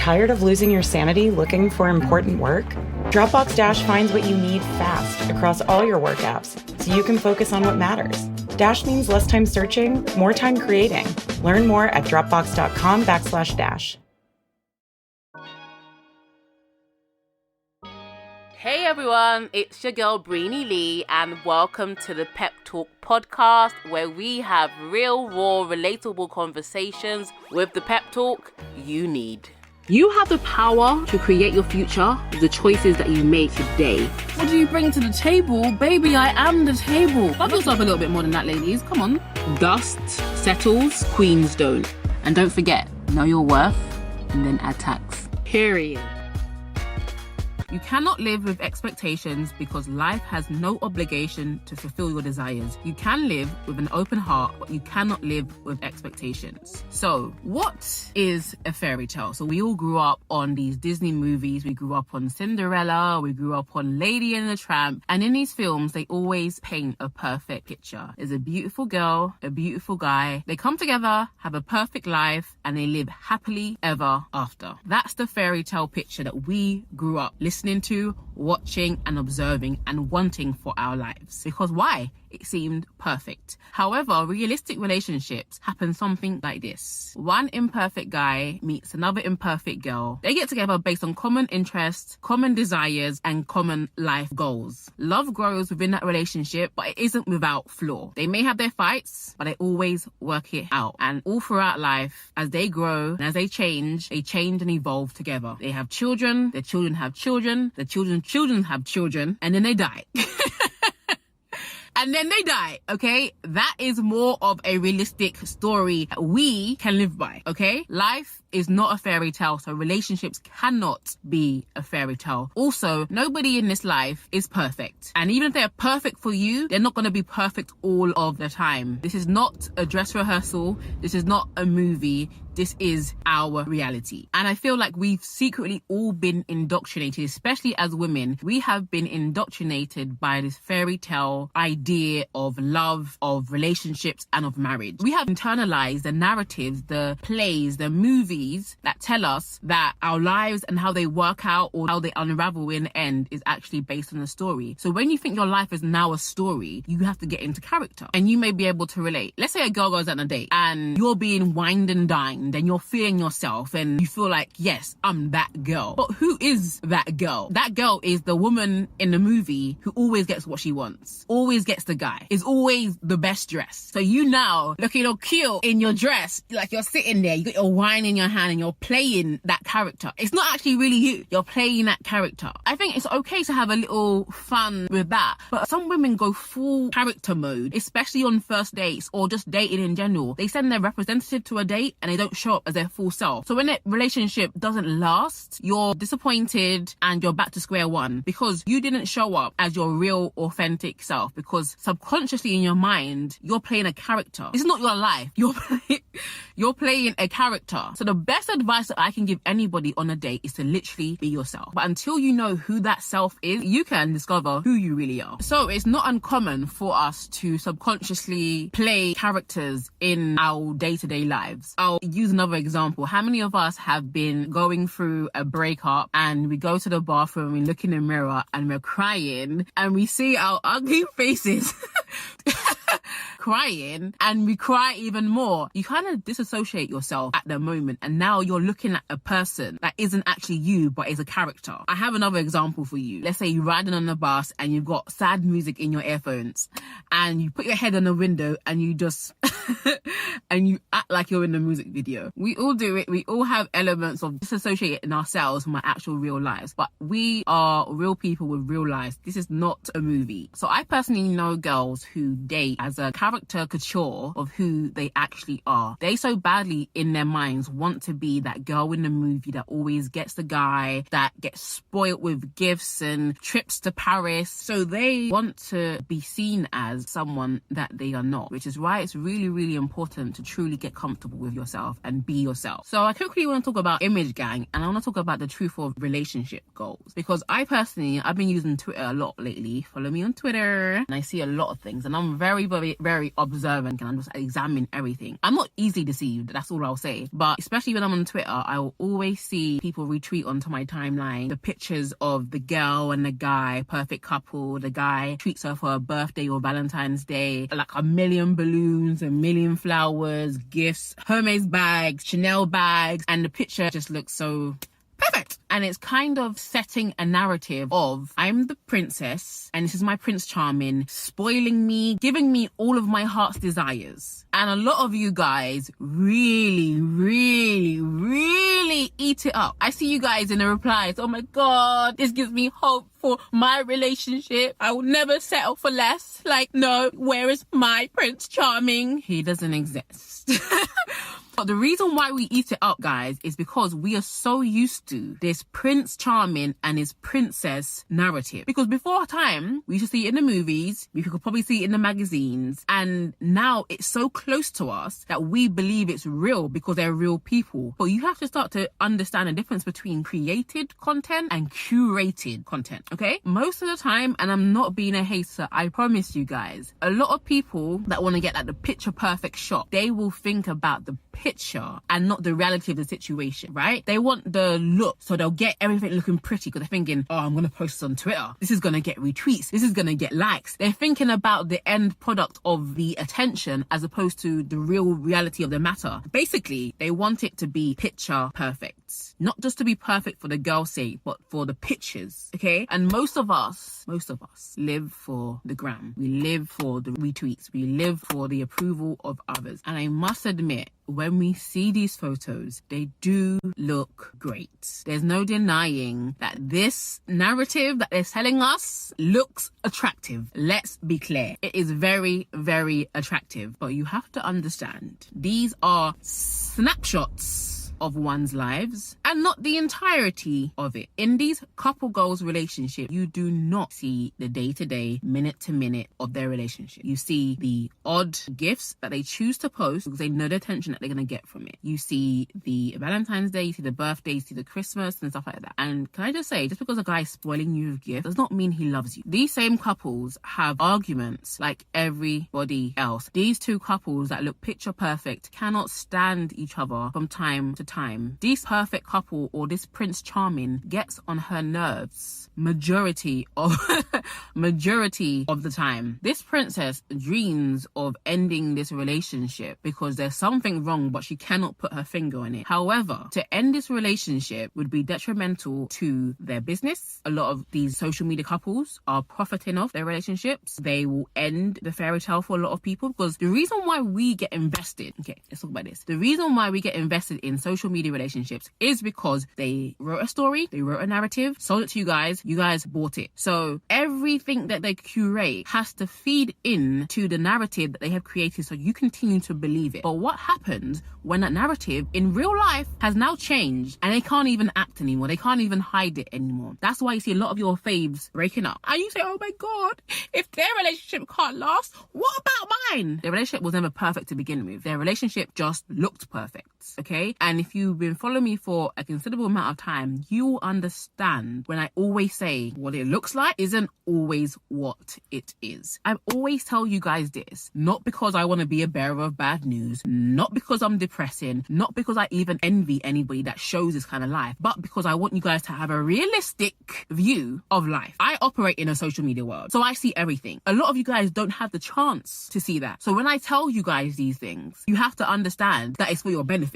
Tired of losing your sanity looking for important work? Dropbox Dash finds what you need fast across all your work apps so you can focus on what matters. Dash means less time searching, more time creating. Learn more at dropbox.com/dash. Hey everyone, it's your girl Breeny Lee, and welcome to the Pep Talk podcast, where we have real, raw, relatable conversations with the pep talk you need. You have the power to create your future with the choices that you make today. What do you bring to the table? Baby, I am the table. Love yourself a little bit more than that, ladies. Come on. Dust settles, queens don't. And don't forget, know your worth and then add tax. Period. You cannot live with expectations because life has no obligation to fulfill your desires. You can live with an open heart, but you cannot live with expectations. So, what is a fairy tale? So we all grew up on these Disney movies. We grew up on Cinderella. We grew up on Lady and the Tramp. And in these films, they always paint a perfect picture. There's a beautiful girl, a beautiful guy. They come together, have a perfect life, and they live happily ever after. That's the fairy tale picture that we grew up listening to, watching and observing and wanting for our lives. Because why? It seemed perfect. However, realistic relationships happen something like this. One imperfect guy meets another imperfect girl. They get together based on common interests, common desires, and common life goals. Love grows within that relationship, but it isn't without flaw. They may have their fights, but they always work it out. And all throughout life, as they grow and as they change and evolve together. They have children, their children have children, their children's children have children, and then they die. And then they die, okay? That is more of a realistic story that we can live by, okay? Life is not a fairy tale, so relationships cannot be a fairy tale. Also, nobody in this life is perfect. And even if they're perfect for you, they're not going to be perfect all of the time. This is not a dress rehearsal. This is not a movie. This is our reality. And I feel like we've secretly all been indoctrinated, especially as women. We have been indoctrinated by this fairy tale idea of love, of relationships, and of marriage. We have internalized the narratives, the plays, the movies that tell us that our lives and how they work out or how they unravel in the end is actually based on a story. So when you think your life is now a story, you have to get into character. And you may be able to relate. Let's say a girl goes on a date and you're being wined and dined and you're feeling yourself and you feel like, yes, I'm that girl. But who is that girl? That girl is the woman in the movie who always gets what she wants, always gets the guy, is always the best dressed. So you now looking all cute in your dress, like you're sitting there, you got your wine in your hand and you're playing that character. It's not actually really you. You're playing that character. I think it's okay to have a little fun with that. But some women go full character mode, especially on first dates or just dating in general. They send their representative to a date and they don't show up as their full self. So when a relationship doesn't last, you're disappointed and you're back to square one because you didn't show up as your real, authentic self, because subconsciously in your mind, you're playing a character. This is not your life. You're playing a character. So the best advice that I can give anybody on a date is to literally be yourself. But until you know who that self is, you can discover who you really are. So it's not uncommon for us to subconsciously play characters in our day-to-day lives. I'll use another example. How many of us have been going through a breakup and we go to the bathroom, we look in the mirror and we're crying and we see our ugly faces crying and we cry even more? You kind of disassociate yourself at the moment and now you're looking at a person that isn't actually you but is a character. I have another example for you. Let's say you're riding on the bus and you've got sad music in your earphones and you put your head on the window and you just and you act like you're in the music video. We all do it. We all have elements of disassociating ourselves from our actual real lives, but we are real people with real lives. This is not a movie. So I personally know girls who date as a caricature of who they actually are. They so badly in their minds want to be that girl in the movie that always gets the guy, that gets spoiled with gifts and trips to Paris. So they want to be seen as someone that they are not, which is why it's really, really important to truly get comfortable with yourself and be yourself. So I quickly want to talk about image gang, and I want to talk about the truth of relationship goals, because I've been using Twitter a lot lately. Follow me on Twitter and I see a lot of things, and I'm very, very, very very observant and I just examine everything. I'm not easily deceived, that's all I'll say. But especially when I'm on Twitter, I will always see people retweet onto my timeline the pictures of the girl and the guy, perfect couple. The guy treats her for her birthday or Valentine's Day, like a million balloons, a million flowers, gifts, Hermes bags, Chanel bags, and the picture just looks so perfect. And it's kind of setting a narrative of I'm the princess and this is my Prince Charming, spoiling me, giving me all of my heart's desires. And a lot of you guys really eat it up. I see you guys in the replies, oh my God, this gives me hope for my relationship. I will never settle for less. Like, no, where is my Prince Charming? He doesn't exist. But the reason why we eat it up, guys, is because we are so used to this Prince Charming and his princess narrative. Because before time, we used to see it in the movies, we could probably see it in the magazines, and now it's so close to us that we believe it's real because they're real people. But you have to start to understand the difference between created content and curated content, okay? Most of the time, and I'm not being a hater, I promise you guys, a lot of people that want to get like the picture perfect shot, they will think about the picture and not the reality of the situation, right? They want the look, so they'll get everything looking pretty because they're thinking, oh, I'm gonna post this on Twitter, this is gonna get retweets, this is gonna get likes. They're thinking about the end product of the attention as opposed to the real reality of the matter. Basically, they want it to be picture perfect, not just to be perfect for the girl's sake, but for the pictures, okay? And most of us live for the gram, we live for the retweets, we live for the approval of others. And I must admit, when we see these photos, they do look great. There's no denying that this narrative that they're selling us looks attractive. Let's be clear. It is very attractive. But you have to understand, these are snapshots of one's lives and not the entirety of it. In these couple goals relationship, you do not see the day-to-day, minute-to-minute of their relationship. You see the odd gifts that they choose to post because they know the attention that they're going to get from it. You see the Valentine's Day, you see the birthday, you see the Christmas and stuff like that. And can I just say, just because a guy is spoiling you with gifts does not mean he loves you. These same couples have arguments like everybody else. These two couples that look picture perfect cannot stand each other from time to time. This perfect couple or this Prince Charming gets on her nerves majority of the time. This princess dreams of ending this relationship because there's something wrong but she cannot put her finger on it. However, to end this relationship would be detrimental to their business. A lot of these social media couples are profiting off their relationships. They will end the fairy tale for a lot of people because the reason why we get invested, okay, let's talk about this. The reason why we get invested in social media relationships is because they wrote a story, they wrote a narrative, sold it to you guys bought it. So everything that they curate has to feed in to the narrative that they have created so you continue to believe it. But what happens when that narrative in real life has now changed and they can't even act anymore, they can't even hide it anymore? That's why you see a lot of your faves breaking up and you say, oh my God, if their relationship can't last, what about mine? Their relationship was never perfect to begin with. Their relationship just looked perfect, okay? And if you've been following me for a considerable amount of time, you will understand when I always say what it looks like isn't always what it is. I always tell you guys this, not because I want to be a bearer of bad news, not because I'm depressing, not because I even envy anybody that shows this kind of life, but because I want you guys to have a realistic view of life. I operate in a social media world, so I see everything. A lot of you guys don't have the chance to see that. So when I tell you guys these things, you have to understand that it's for your benefit.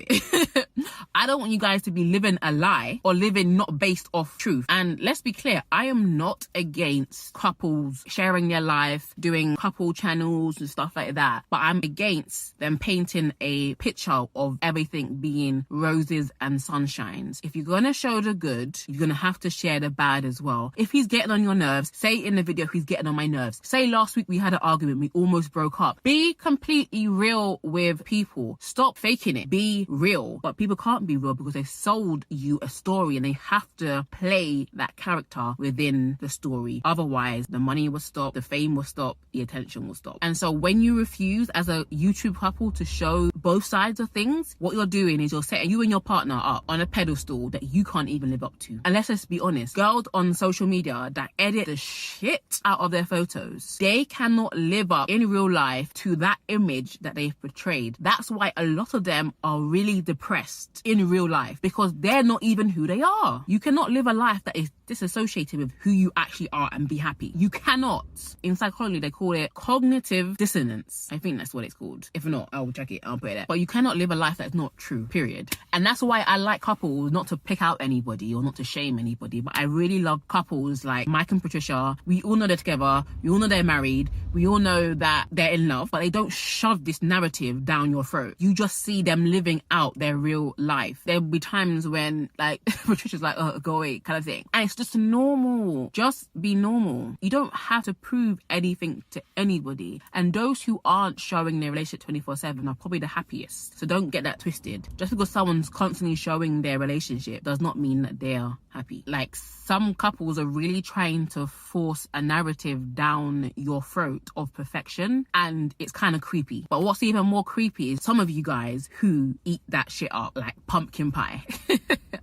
I don't want you guys to be living a lie or living not based off truth. And let's be clear, I am not against couples sharing their life, doing couple channels and stuff like that. But I'm against them painting a picture of everything being roses and sunshines. If you're going to show the good, you're going to have to share the bad as well. If he's getting on your nerves, say in the video, he's getting on my nerves. Say last week we had an argument, we almost broke up. Be completely real with people. Stop faking it. Be real. But people people can't be real because they sold you a story and they have to play that character within the story. Otherwise, the money will stop, the fame will stop, the attention will stop. And so when you refuse as a YouTube couple to show both sides of things, what you're doing is you're setting you and your partner up on a pedestal that you can't even live up to. And let's just be honest, girls on social media that edit the shit out of their photos, they cannot live up in real life to that image that they've portrayed. That's why a lot of them are really depressed in real life, because they're not even who they are. You cannot live a life that is disassociated with who you actually are and be happy. You cannot. In psychology, they call it cognitive dissonance. I think that's what it's called. If not, I'll check it. I'll put it there. But you cannot live a life that's not true, period. And that's why I like couples, not to pick out anybody or not to shame anybody, but I really love couples like Mike and Patricia. We all know they're together. We all know they're married. We all know that they're in love, but they don't shove this narrative down your throat. You just see them living out their real life. There'll be times when, like, Patricia's like, oh, go away, kind of thing. And it's just normal. Just be normal. You don't have to prove anything to anybody. And those who aren't showing their relationship 24/7 are probably the happiest. So don't get that twisted. Just because someone's constantly showing their relationship does not mean that they're happy. Like, some couples are really trying to force a narrative down your throat of perfection, and it's kind of creepy. But what's even more creepy is some of you guys who eat that shit up, like pumpkin pie.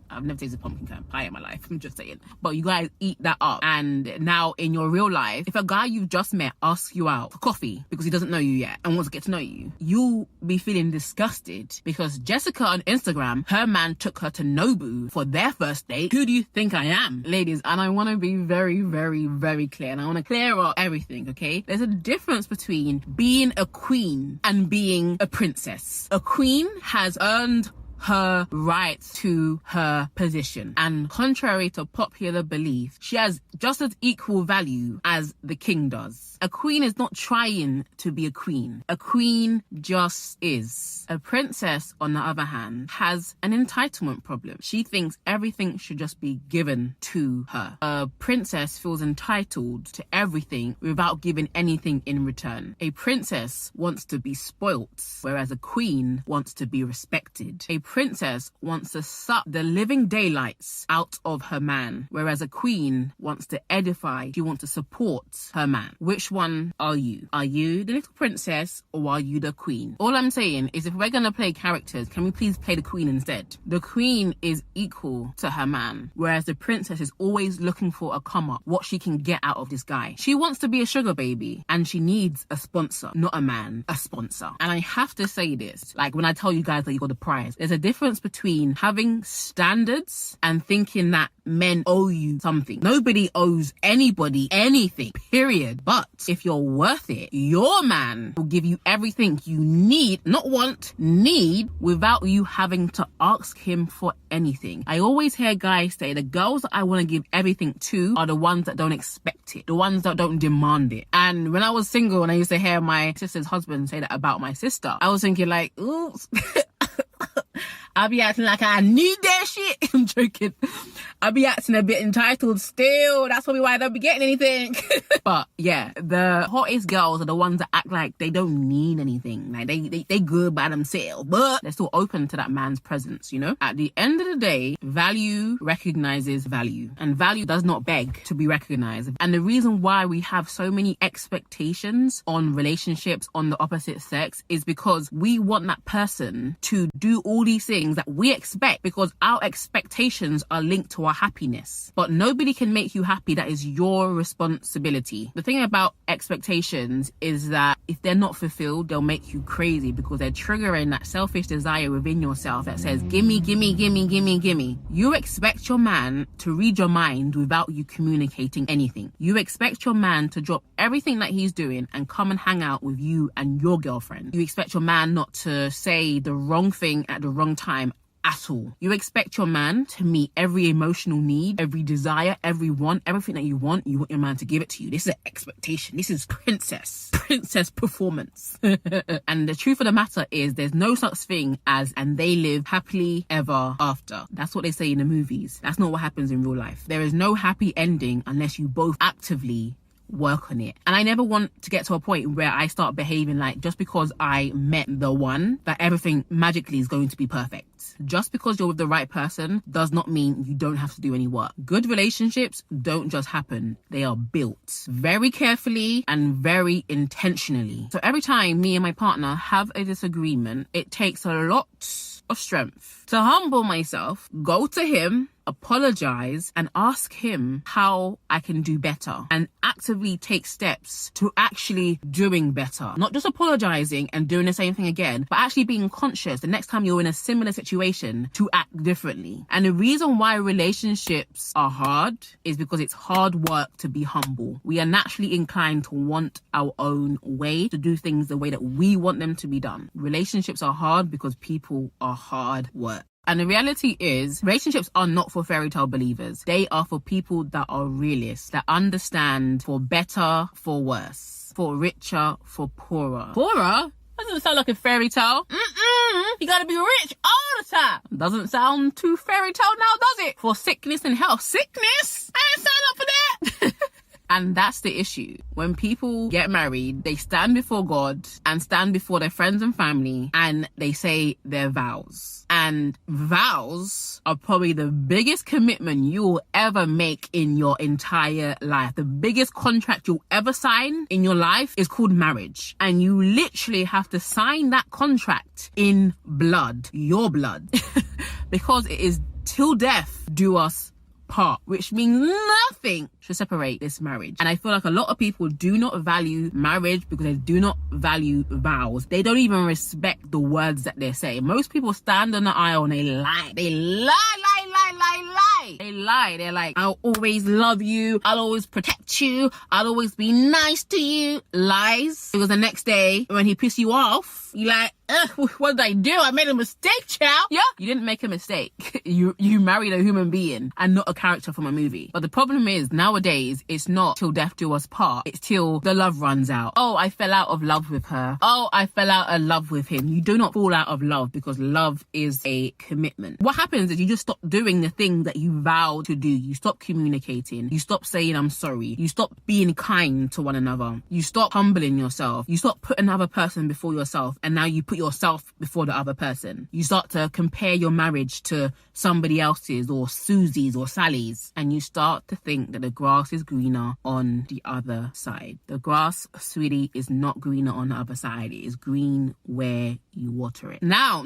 I've never tasted pumpkin pie in my life, I'm just saying. But you guys eat that up, and now in your real life, if a guy you've just met asks you out for coffee because he doesn't know you yet and wants to get to know you, you'll be feeling disgusted because Jessica on Instagram, her man took her to Nobu for their first date. Who do you think I am? Ladies, and I want to be very, very, very clear, and I want to clear up everything, okay? There's a difference between being a queen and being a princess. A queen has earned her right to her position, and contrary to popular belief, she has just as equal value as the king does. A queen is not trying to be a queen. A queen just is. A princess, on the other hand, has an entitlement problem. She thinks everything should just be given to her. A princess feels entitled to everything without giving anything in return. A princess wants to be spoilt, whereas a queen wants to be respected. A princess wants to suck the living daylights out of her man, whereas a queen wants to edify. She wants to support her man. Which one are you? Are you the little princess or are you the queen? All I'm saying is, if we're gonna play characters, can we please play the queen instead? The queen is equal to her man, whereas the princess is always looking for a come up, what she can get out of this guy. She wants to be a sugar baby and she needs a sponsor, not a man, a sponsor. And I have to say this, like when I tell you guys that you got the prize, there's a difference between having standards and thinking that men owe you something. Nobody owes anybody anything, period. But if you're worth it, your man will give you everything you need, not want, need, without you having to ask him for anything. I always hear guys say the girls that I want to give everything to are the ones that don't expect it, the ones that don't demand it. And when I was single and I used to hear my sister's husband say that about my sister, I was thinking like, ooh, I'll be acting like I need that shit. I'm joking. I'll be acting a bit entitled still. That's probably why I don't be getting anything. But yeah, the hottest girls are the ones that act like they don't need anything. Like they good by themselves, but they're still open to that man's presence, you know? At the end of the day, value recognizes value, and value does not beg to be recognized. And the reason why we have so many expectations on relationships on the opposite sex is because we want that person to do all these things that we expect, because our expectations are linked to our happiness. But nobody can make you happy. That is your responsibility. The thing about expectations is that if they're not fulfilled, they'll make you crazy, because they're triggering that selfish desire within yourself that says, gimme, gimme, gimme, gimme, gimme. You expect your man to read your mind without you communicating anything. You expect your man to drop everything that he's doing and come and hang out with you and your girlfriend. You expect your man not to say the wrong thing at the wrong time at all. You expect your man to meet every emotional need, every desire, every want, everything that you want your man to give it to you. This is an expectation. This is princess performance. And the truth of the matter is, there's no such thing as "and they live happily ever after." That's what they say in the movies. That's not what happens in real life. There is no happy ending unless you both actively work on it. And I never want to get to a point where I start behaving like just because I met the one, that everything magically is going to be perfect. Just because you're with the right person does not mean you don't have to do any work. Good relationships don't just happen. They are built very carefully and very intentionally. So every time me and my partner have a disagreement, it takes a lot of strength to humble myself, go to him, apologize, and ask him how I can do better, and actively take steps to actually doing better. Not just apologizing and doing the same thing again, but actually being conscious the next time you're in a similar situation to act differently. And the reason why relationships are hard is because it's hard work to be humble. We are naturally inclined to want our own way, to do things the way that we want them to be done. Relationships are hard because people are hard work. And the reality is, relationships are not for fairy tale believers. They are for people that are realists, that understand for better, for worse, for richer, for poorer. Poorer? Doesn't sound like a fairy tale. You gotta be rich all the time. Doesn't sound too fairy tale now, does it? For sickness and health. Sickness? I didn't sign up for that. And that's the issue. When people get married, they stand before God and stand before their friends and family, and they say their vows. And vows are probably the biggest commitment you will ever make in your entire life. The biggest contract you'll ever sign in your life is called marriage. And you literally have to sign that contract in blood, your blood, because it is till death do us part, which means nothing should separate this marriage. And I feel like a lot of people do not value marriage because they do not value vows. They don't even respect the words that they say. Most people stand on the aisle and they lie. They lie. They lie. They're like, I'll always love you. I'll always protect you. I'll always be nice to you. Lies. Because the next day, when he pisses you off, you're like, what did I do? I made a mistake, child. Yeah, you didn't make a mistake. You married a human being and not a character from a movie. But the problem is, nowadays, it's not till death do us part. It's till the love runs out. Oh, I fell out of love with her. Oh, I fell out of love with him. You do not fall out of love because love is a commitment. What happens is you just stop doing the thing that you vowed to do. You stop communicating. You stop saying I'm sorry. You stop being kind to one another. You stop humbling yourself. You stop putting another person before yourself, and now you put yourself before the other person. You start to compare your marriage to somebody else's or Susie's or Sally's, and you start to think that the grass is greener on the other side. The grass, sweetie, is not greener on the other side. It is green where you water it. Now,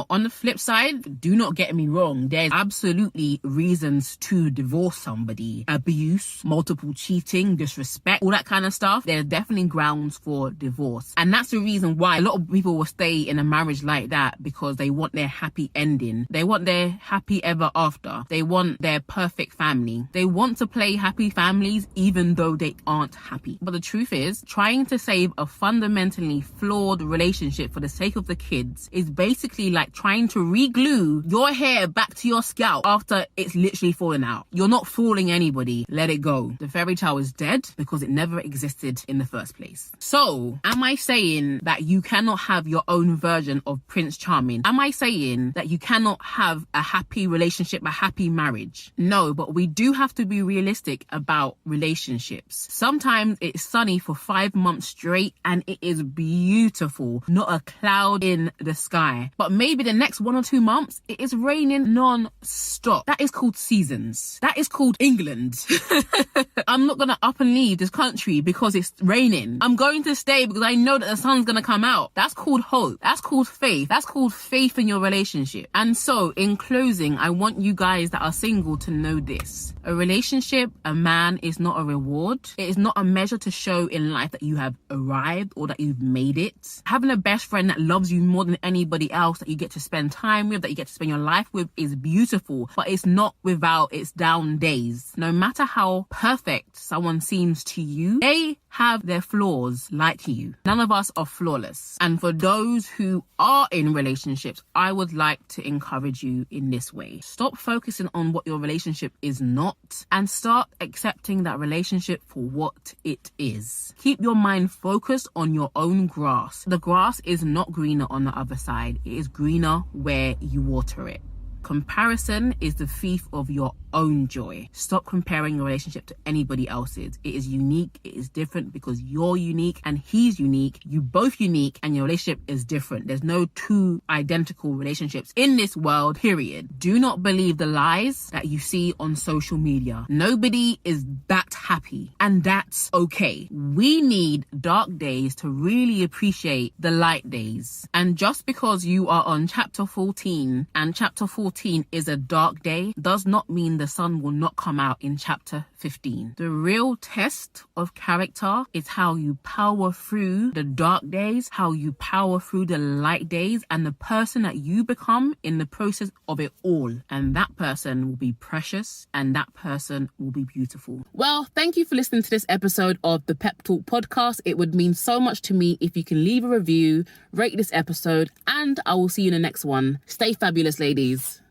on the flip side, do not get me wrong. There's absolutely reasons to divorce somebody. Abuse, multiple cheating, disrespect, all that kind of stuff. There's definitely grounds for divorce. And that's the reason why a lot of people will stay in a marriage like that, because they want their happy ending. They want their happy ever after. They want their perfect family. They want to play happy families even though they aren't happy. But the truth is, trying to save a fundamentally flawed relationship for the sake of the kids is basically like trying to re-glue your hair back to your scalp after it's literally fallen out. You're not fooling anybody. Let it go. The fairy tale is dead because it never existed in the first place. So, am I saying that you cannot have your own version of Prince Charming? Am I saying that you cannot have a happy relationship, a happy marriage? No, but we do have to be realistic about relationships. Sometimes it's sunny for 5 months straight and it is beautiful, not a cloud in the sky. But maybe the next 1 or 2 months, it is raining non-stop. That is called seasons. That is called England. I'm not gonna up and leave this country because it's raining. I'm going to stay because I know that the sun's gonna come out. That's called hope. That's called faith. That's called faith in your relationship. And so, in closing, I want you guys that are single to know this. A relationship, a man, is not a reward. It is not a measure to show in life that you have arrived or that you've made it. Having a best friend that loves you more than anybody else, that you get to spend time with, that you get to spend your life with, is beautiful, but it's not without its down days. No matter how perfect someone seems to you, they have their flaws like you. None of us are flawless. And for those who are in relationships, I would like to encourage you in this way. Stop focusing on what your relationship is not and start accepting that relationship for what it is. Keep your mind focused on your own grass. The grass is not greener on the other side. It is greener where you water it. Comparison is the thief of your own joy. Stop comparing your relationship to anybody else's. It is unique, it is different because you're unique and he's unique. You both unique and your relationship is different. There's no two identical relationships in this world, period. Do not believe the lies that you see on social media. Nobody is that happy, and that's okay. We need dark days to really appreciate the light days. And just because you are on chapter 14 and chapter 14 is a dark day does not mean the sun will not come out in chapter 15. The real test of character is how you power through the dark days, how you power through the light days, and the person that you become in the process of it all. And that person will be precious and that person will be beautiful. Well, thank you for listening to this episode of the Pep Talk podcast. It would mean so much to me if you can leave a review, rate this episode, and I will see you in the next one. Stay fabulous, ladies.